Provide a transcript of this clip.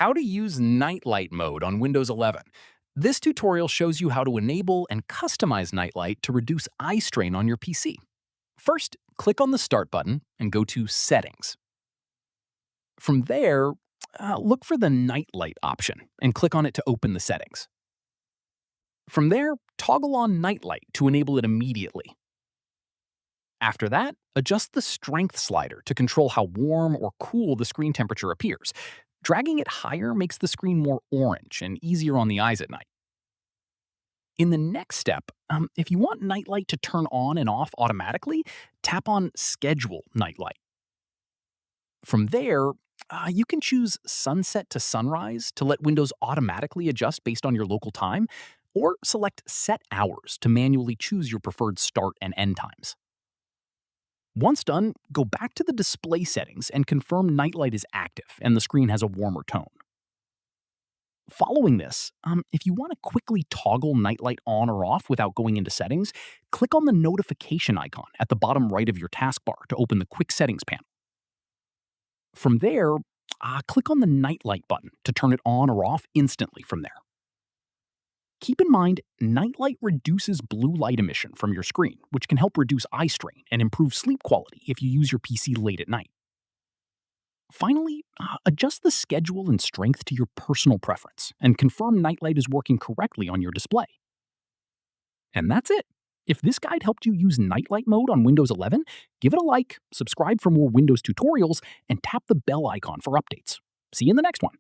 How to use Nightlight mode on Windows 11. This tutorial shows you how to enable and customize Nightlight to reduce eye strain on your PC. First, click on the Start button and go to Settings. From there, look for the Nightlight option and click on it to open the settings. From there, toggle on Nightlight to enable it immediately. After that, adjust the strength slider to control how warm or cool the screen temperature appears. Dragging it higher makes the screen more orange and easier on the eyes at night. In the next step, if you want Nightlight to turn on and off automatically, tap on Schedule Nightlight. From there, you can choose Sunset to Sunrise to let Windows automatically adjust based on your local time, or select Set Hours to manually choose your preferred start and end times. Once done, go back to the display settings and confirm Nightlight is active and the screen has a warmer tone. Following this, if you want to quickly toggle Nightlight on or off without going into settings, click on the notification icon at the bottom right of your taskbar to open the Quick Settings panel. From there, click on the Nightlight button to turn it on or off instantly from there. Keep in mind, Nightlight reduces blue light emission from your screen, which can help reduce eye strain and improve sleep quality if you use your PC late at night. Finally, adjust the schedule and strength to your personal preference and confirm Nightlight is working correctly on your display. And that's it. If this guide helped you use Nightlight mode on Windows 11, give it a like, subscribe for more Windows tutorials, and tap the bell icon for updates. See you in the next one.